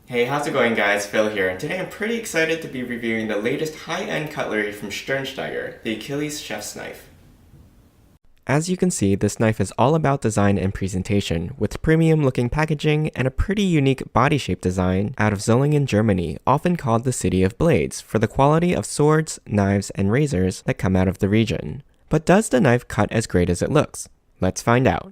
Hey, how's it going guys? Phil here, and today I'm pretty excited to be reviewing the latest high-end cutlery from Sternsteiger, the Achilles Chef's knife. As you can see, this knife is all about design and presentation, with premium looking packaging and a pretty unique body shape design out of Solingen, Germany, often called the City of Blades, for the quality of swords, knives, and razors that come out of the region. But does the knife cut as great as it looks? Let's find out.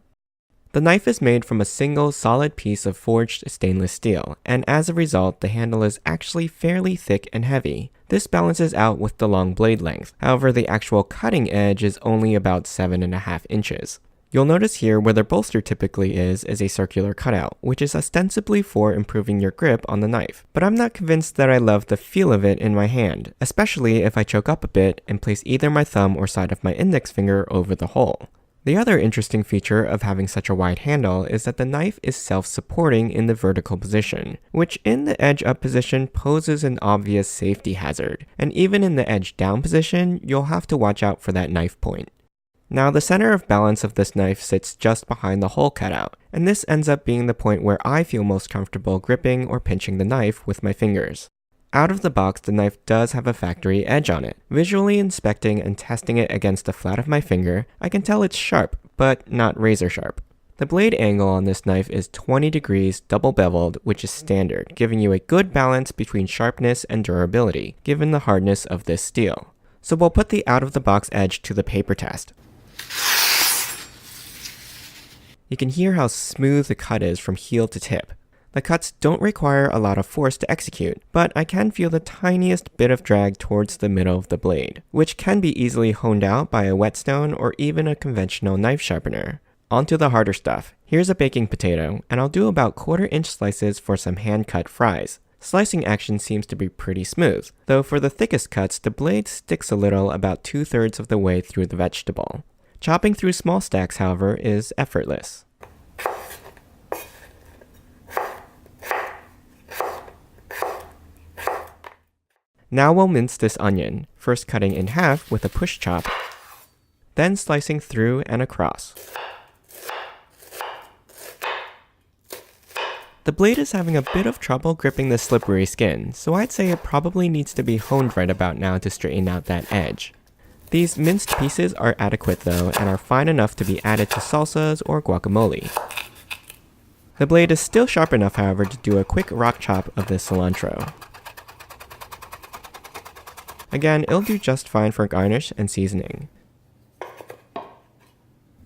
The knife is made from a single solid piece of forged stainless steel, and as a result, the handle is actually fairly thick and heavy. This balances out with the long blade length. However, the actual cutting edge is only about 7.5 inches. You'll notice here where the bolster typically is a circular cutout, which is ostensibly for improving your grip on the knife. But I'm not convinced that I love the feel of it in my hand, especially if I choke up a bit and place either my thumb or side of my index finger over the hole. The other interesting feature of having such a wide handle is that the knife is self-supporting in the vertical position, which in the edge-up position poses an obvious safety hazard, and even in the edge-down position, you'll have to watch out for that knife point. Now, the center of balance of this knife sits just behind the hole cutout, and this ends up being the point where I feel most comfortable gripping or pinching the knife with my fingers. Out of the box, the knife does have a factory edge on it. Visually inspecting and testing it against the flat of my finger, I can tell it's sharp, but not razor sharp. The blade angle on this knife is 20 degrees double beveled, which is standard, giving you a good balance between sharpness and durability, given the hardness of this steel. So we'll put the out-of-the-box edge to the paper test. You can hear how smooth the cut is from heel to tip. The cuts don't require a lot of force to execute, but I can feel the tiniest bit of drag towards the middle of the blade, which can be easily honed out by a whetstone or even a conventional knife sharpener. Onto the harder stuff. Here's a baking potato, and I'll do about 1/4 inch slices for some hand-cut fries. Slicing action seems to be pretty smooth, though for the thickest cuts, the blade sticks a little about 2/3 of the way through the vegetable. Chopping through small stacks, however, is effortless. Now we'll mince this onion, first cutting in half with a push chop, then slicing through and across. The blade is having a bit of trouble gripping the slippery skin, so I'd say it probably needs to be honed right about now to straighten out that edge. These minced pieces are adequate though, and are fine enough to be added to salsas or guacamole. The blade is still sharp enough, however, to do a quick rock chop of this cilantro. Again, it'll do just fine for garnish and seasoning.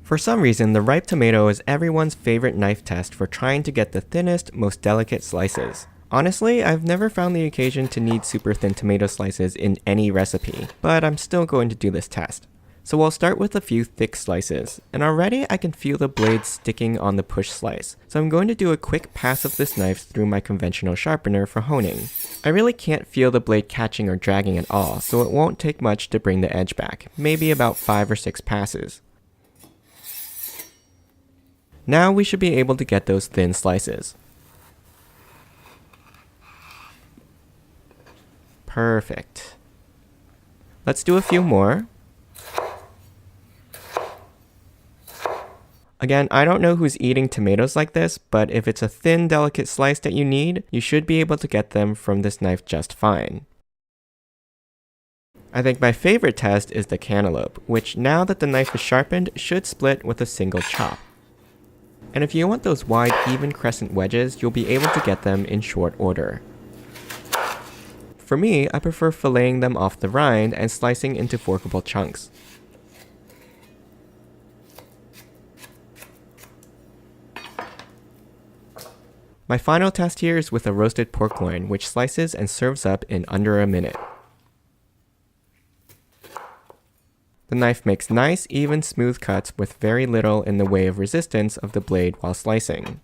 For some reason, the ripe tomato is everyone's favorite knife test for trying to get the thinnest, most delicate slices. Honestly, I've never found the occasion to need super thin tomato slices in any recipe, but I'm still going to do this test. So I'll start with a few thick slices, and already I can feel the blade sticking on the push slice, so I'm going to do a quick pass of this knife through my conventional sharpener for honing. I really can't feel the blade catching or dragging at all, so it won't take much to bring the edge back, maybe about 5 or 6 passes. Now we should be able to get those thin slices. Perfect. Let's do a few more. Again, I don't know who's eating tomatoes like this, but if it's a thin, delicate slice that you need, you should be able to get them from this knife just fine. I think my favorite test is the cantaloupe, which now that the knife is sharpened, should split with a single chop. And if you want those wide, even crescent wedges, you'll be able to get them in short order. For me, I prefer filleting them off the rind and slicing into forkable chunks. My final test here is with a roasted pork loin, which slices and serves up in under a minute. The knife makes nice, even, smooth cuts with very little in the way of resistance of the blade while slicing.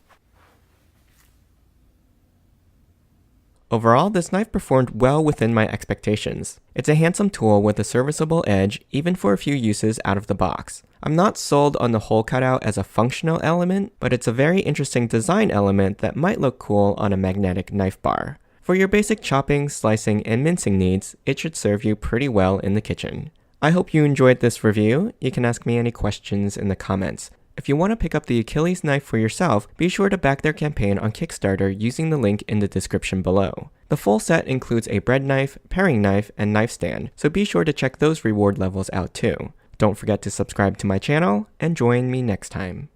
Overall, this knife performed well within my expectations. It's a handsome tool with a serviceable edge, even for a few uses out of the box. I'm not sold on the hole cutout as a functional element, but it's a very interesting design element that might look cool on a magnetic knife bar. For your basic chopping, slicing, and mincing needs, it should serve you pretty well in the kitchen. I hope you enjoyed this review. You can ask me any questions in the comments. If you want to pick up the Achilles knife for yourself, be sure to back their campaign on Kickstarter using the link in the description below. The full set includes a bread knife, paring knife, and knife stand, so be sure to check those reward levels out too. Don't forget to subscribe to my channel, and join me next time.